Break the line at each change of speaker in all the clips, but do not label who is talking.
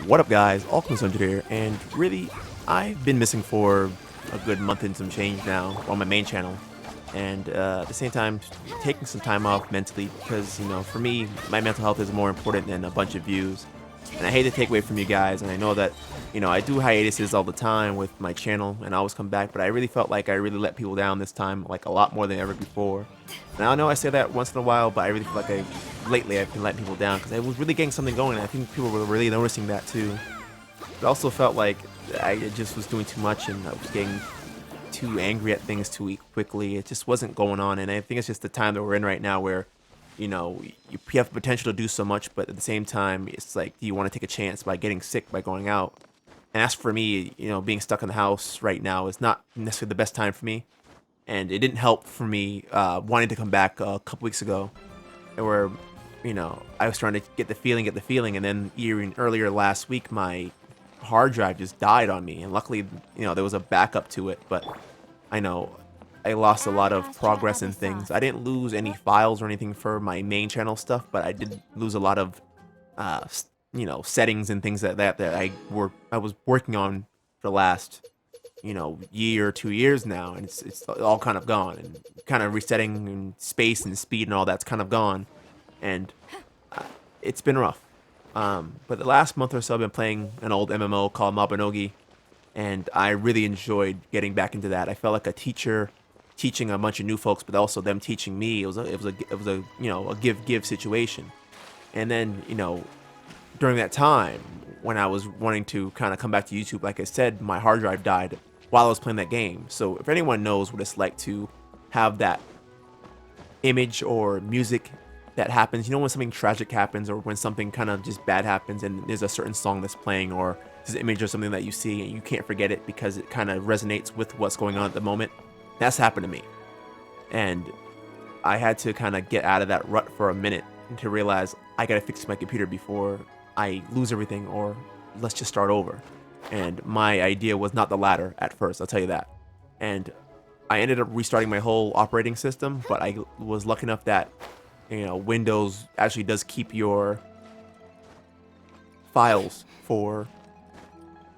What up, guys? All Concerned here, and really, I've been missing for a good month and some change now on my main channel, and at the same time, taking some time off mentally because, for me, my mental health is more important than a bunch of views, and I hate to take away from you guys, and I know that, I do hiatuses all the time with my channel, and I always come back, but I really felt like I really let people down this time, like a lot more than ever before. And I know I say that once in a while, but I really feel like lately I've been letting people down because I was really getting something going, and I think people were really noticing that too. But I also felt like I just was doing too much, and I was getting too angry at things too quickly. It just wasn't going on, and I think it's just the time that we're in right now where, you have the potential to do so much, but at the same time, it's like, do you want to take a chance by getting sick by going out? And as for me, being stuck in the house right now is not necessarily the best time for me, and it didn't help for me wanting to come back a couple weeks ago, where I was trying to get the feeling, and then even earlier last week, my hard drive just died on me, and luckily, there was a backup to it. But I know I lost a lot of progress in things. I didn't lose any files or anything for my main channel stuff, but I did lose a lot of settings and things that I was working on for the last year or 2 years now, and it's all kind of gone, and kind of resetting and space and speed and all that's kind of gone, and it's been rough. But the last month or so, I've been playing an old MMO called Mabinogi, and I really enjoyed getting back into that. I felt like a teacher teaching a bunch of new folks, but also them teaching me. It was a a give situation. And then during that time when I was wanting to kind of come back to YouTube, like I said, my hard drive died while I was playing that game. So if anyone knows what it's like to have that image or music that happens, when something tragic happens or when something kind of just bad happens and there's a certain song that's playing or this image or something that you see and you can't forget it because it kind of resonates with what's going on at the moment. That's happened to me. And I had to kind of get out of that rut for a minute and to realize I gotta fix my computer before I lose everything, or let's just start over. And my idea was not the latter at first, I'll tell you that. And I ended up restarting my whole operating system, but I was lucky enough that Windows actually does keep your files for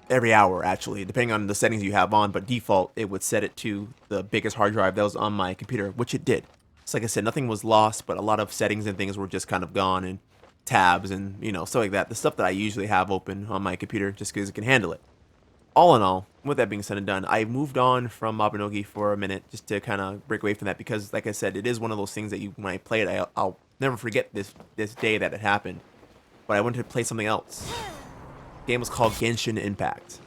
every hour, actually, depending on the settings you have on, but default it would set it to the biggest hard drive that was on my computer, which it did. So like I said, nothing was lost, but a lot of settings and things were just kind of gone, and tabs and stuff like that, the stuff that I usually have open on my computer just because it can handle it. All in all, with that being said and done, I moved on from Mabinogi for a minute just to kind of break away from that because, like I said, it is one of those things that when I play it, I'll never forget this day that it happened. But I wanted to play something else. The game was called Genshin Impact.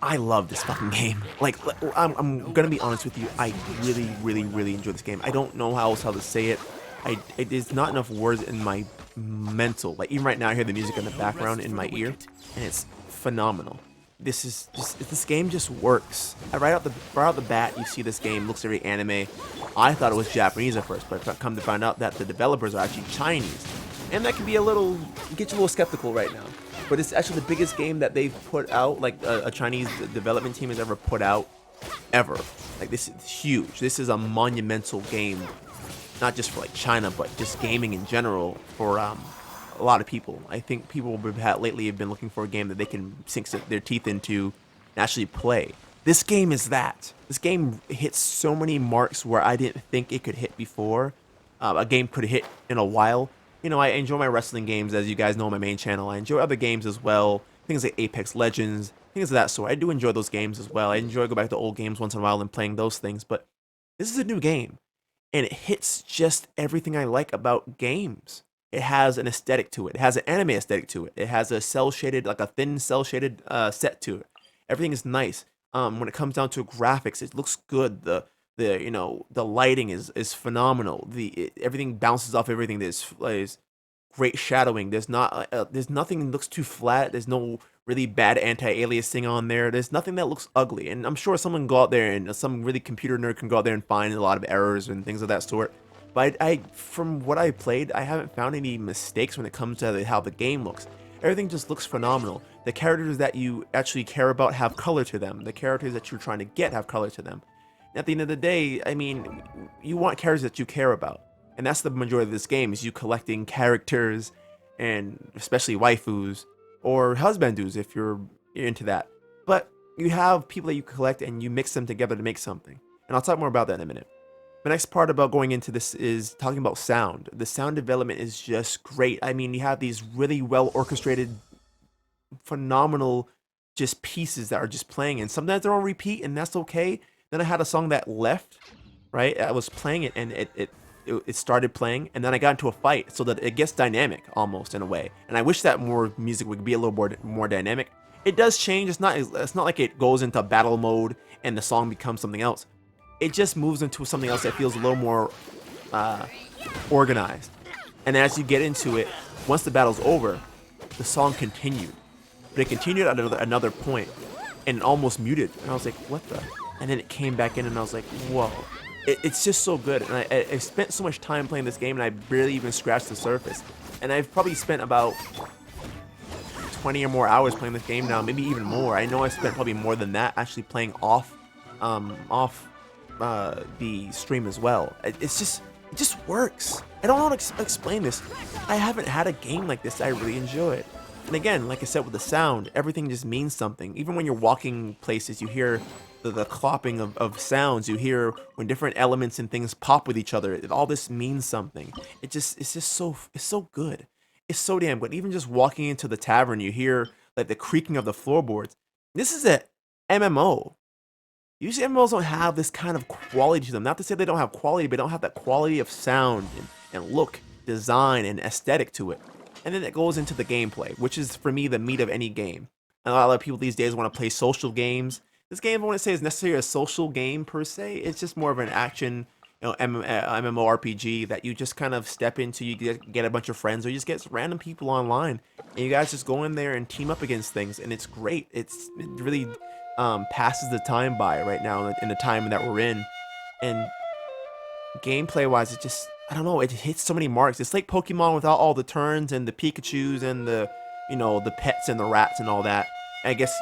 I love this fucking game. Like, I'm gonna be honest with you, I really, really, really enjoy this game. I don't know how else to say it. There's not enough words in my mental. Like, even right now, I hear the music in the background in my ear, and it's phenomenal. This game just works. Right out the bat, you see this game looks very anime. I thought it was Japanese at first, but I've come to find out that the developers are actually Chinese, and that can be get you a little skeptical right now. But it's actually the biggest game that they've put out, like a Chinese development team has ever put out, ever. Like, this is huge. This is a monumental game, not just for like China, but just gaming in general for a lot of people. I think people lately have been looking for a game that they can sink their teeth into and actually play. This game is that. This game hits so many marks where I didn't think it could hit before. A game could hit in a while. I enjoy my wrestling games, as you guys know on my main channel. I enjoy other games as well, things like Apex Legends, things of that sort. I do enjoy those games as well. I enjoy go back to old games once in a while and playing those things, but this is a new game, and it hits just everything I like about games. It has an aesthetic to it. It has an anime aesthetic to it. It has a cell shaded, like a thin cell shaded set to it. Everything is nice. When it comes down to graphics, it looks good. The lighting is phenomenal. Everything bounces off everything. There's great shadowing. There's nothing that looks too flat. There's no really bad anti-aliasing on there. There's nothing that looks ugly. And I'm sure someone go out there and some really computer nerd can go out there and find a lot of errors and things of that sort. But from what I played, I haven't found any mistakes when it comes to how the game looks. Everything just looks phenomenal. The characters that you actually care about have color to them. The characters that you're trying to get have color to them. At the end of the day, I mean, you want characters that you care about. And that's the majority of this game, is you collecting characters, and especially waifus, or husbandus if you're into that. But you have people that you collect and you mix them together to make something. And I'll talk more about that in a minute. The next part about going into this is talking about sound. The sound development is just great. I mean, you have these really well orchestrated, phenomenal just pieces that are just playing, and sometimes they're on repeat, and that's okay. Then I had a song that left, right? I was playing it, and it started playing, and then I got into a fight, so that it gets dynamic almost in a way. And I wish that more music would be a little more dynamic. It does change. It's not like it goes into battle mode and the song becomes something else. It just moves into something else that feels a little more organized. And as you get into it, once the battle's over, the song continued. But it continued at another point, and it almost muted. And I was like, what the? And then it came back in, and I was like, whoa. It's just so good. And I spent so much time playing this game, and I barely even scratched the surface. And I've probably spent about 20 or more hours playing this game now, maybe even more. I know I spent probably more than that actually playing off the stream as well. It just works. I don't know how to explain this. I haven't had a game like this that I really enjoy it. And again, like I said, with the sound, everything just means something. Even when you're walking places, you hear the clopping of sounds. You hear when different elements and things pop with each other. All this means something. It's so good. It's so damn good. Even just walking into the tavern, you hear like the creaking of the floorboards. This is a MMO. Usually MMOs don't have this kind of quality to them. Not to say they don't have quality, but they don't have that quality of sound and look, design, and aesthetic to it. And then it goes into the gameplay, which is for me the meat of any game. And a lot of people these days want to play social games. This game, I wouldn't say is necessarily a social game per se. It's just more of an action, MMORPG that you just kind of step into. You get a bunch of friends, or you just get random people online, and you guys just go in there and team up against things, and it's great. It really passes the time by right now in the time that we're in, and gameplay wise, it just, I don't know, it hits so many marks. It's like Pokemon without all the turns and the Pikachus and the the pets and the rats and all that. I guess,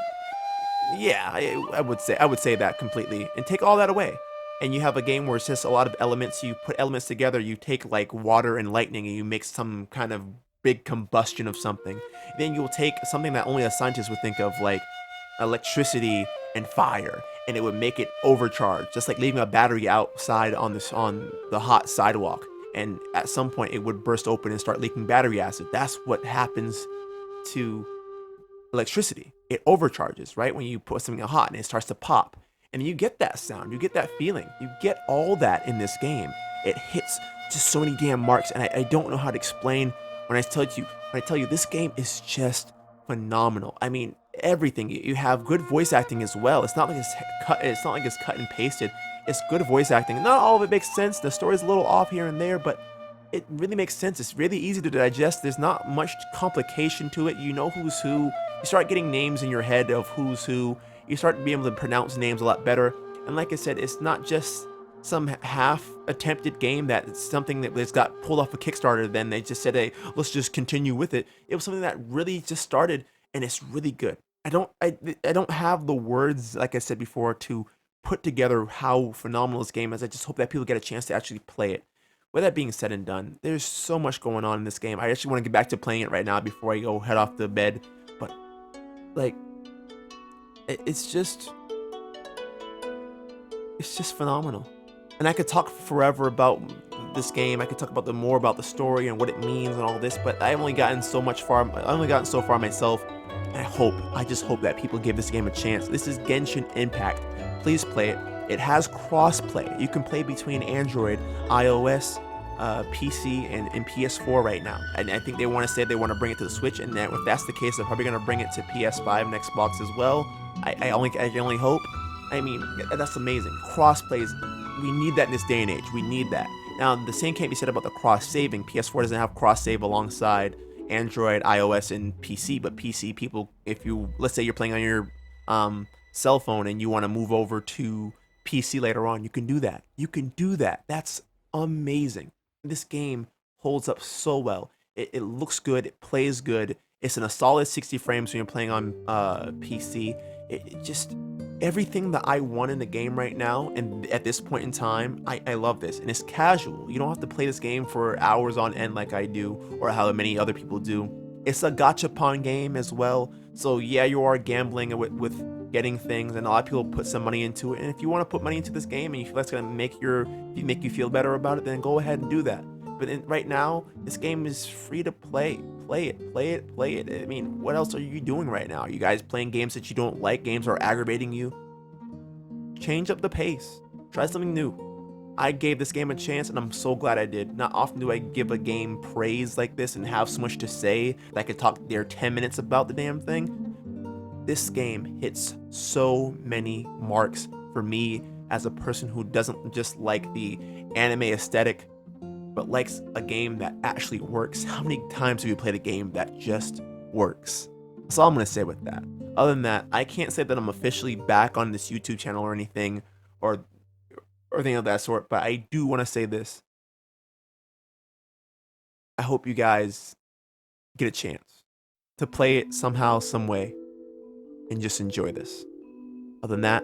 yeah, I would say that completely, and take all that away, and you have a game where it's just a lot of elements. You put elements together. You take like water and lightning, and you make some kind of big combustion of something. Then you'll take something that only a scientist would think of, like electricity and fire, and it would make it overcharge, just like leaving a battery outside on the hot sidewalk, and at some point it would burst open and start leaking battery acid. That's what happens to electricity. It overcharges, right? When you put something hot and it starts to pop, and you get that sound, you get that feeling, you get all that in this game. It hits just so many damn marks, and I don't know how to explain when I tell you this game is just phenomenal. I mean, everything. You have good voice acting as well. It's not like it's cut and pasted. It's good voice acting. Not all of it makes sense. The story's a little off here and there, but it really makes sense. It's really easy to digest. There's not much complication to it. You know who's who. You start getting names in your head of who's who. You start being able to pronounce names a lot better. And like I said, it's not just some half-attempted game that it's something that was got pulled off a Kickstarter. Then they just said, "Hey, let's just continue with it." It was something that really just started, and it's really good. I don't have the words, like I said before, to put together how phenomenal this game is. I just hope that people get a chance to actually play it. With that being said and done, there's so much going on in this game. I actually want to get back to playing it right now before I go head off to bed. But like, it's just phenomenal. And I could talk forever about this game. I could talk about more about the story and what it means and all this, but I've only gotten so far myself. And I just hope that people give this game a chance. This is Genshin Impact. Please play it. It has cross-play. You can play between Android, iOS, PC, and PS4 right now. And I think they want to bring it to the Switch. And if that's the case, they're probably going to bring it to PS5 and Xbox as well. I can only hope. I mean, that's amazing. Cross-plays, we need that in this day and age. We need that. Now, the same can't be said about the cross-saving. PS4 doesn't have cross-save alongside Android, iOS, and PC. But PC people, let's say you're playing on your cell phone and you want to move over to PC later on, you can do that. You can do that. That's amazing. This game holds up so well. It looks good. It plays good. It's in a solid 60 frames when you're playing on PC. It just, everything that I want in the game right now, and at this point in time, I love this. And it's casual. You don't have to play this game for hours on end like I do, or how many other people do. It's a gachapon game as well. So yeah, you are gambling with getting things, and a lot of people put some money into it. And if you want to put money into this game and you feel that's gonna make you feel better about it, then go ahead and do that. But right now, this game is free to play. Play it, play it, play it. I mean, what else are you doing right now? Are you guys playing games that you don't like? Games are aggravating you? Change up the pace. Try something new. I gave this game a chance, and I'm so glad I did. Not often do I give a game praise like this and have so much to say that I could talk there 10 minutes about the damn thing. This game hits so many marks for me as a person who doesn't just like the anime aesthetic, but likes a game that actually works. How many times have you played a game that just works? That's all I'm gonna say with that. Other than that, I can't say that I'm officially back on this YouTube channel or anything, or anything of that sort, but I do want to say this. I hope you guys get a chance to play it somehow, some way, and just enjoy this. Other than that,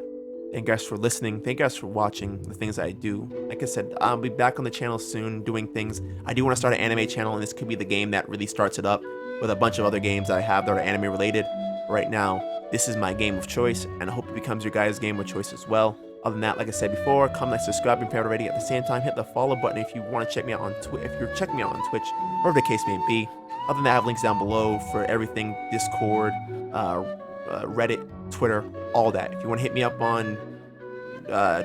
thank you guys for listening. Thank you guys for watching the things that I do. Like I said, I'll be back on the channel soon doing things. I do want to start an anime channel, and this could be the game that really starts it up with a bunch of other games that I have that are anime related. Right now, this is my game of choice, and I hope it becomes your guys' game of choice as well. Other than that, like I said before, comment, like, subscribe if you haven't already. At the same time, hit the follow button if you want to check me out on Twitch. If you're checking me out on Twitch, whatever the case may be. Other than that, I have links down below for everything: Discord, Reddit, Twitter, all that. If you want to hit me up on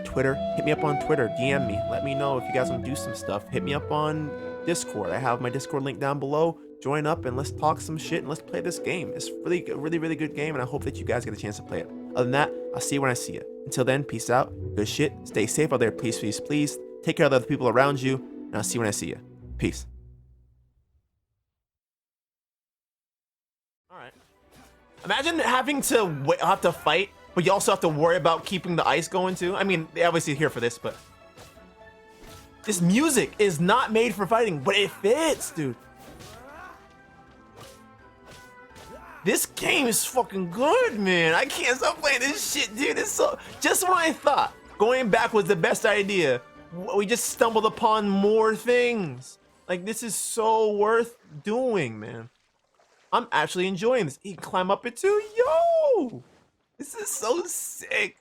Twitter, hit me up on Twitter. DM me. Let me know if you guys want to do some stuff. Hit me up on Discord. I have my Discord link down below. Join up and let's talk some shit and let's play this game. It's really good game, and I hope that you guys get a chance to play it. Other than that, I'll see you when I see you. Until then, peace out. Good shit. Stay safe out there. Please, please, please. Take care of the other people around you, and I'll see you when I see you. Peace. All right. Imagine having to have to fight, but you also have to worry about keeping the ice going too. I mean, they obviously here for this, but this music is not made for fighting, but it fits, dude. This game is fucking good, man. I can't stop playing this shit, dude. It's so... Just when I thought going back was the best idea, we just stumbled upon more things. Like, this is so worth doing, man. I'm actually enjoying this. You can climb up it too? Yo! This is so sick.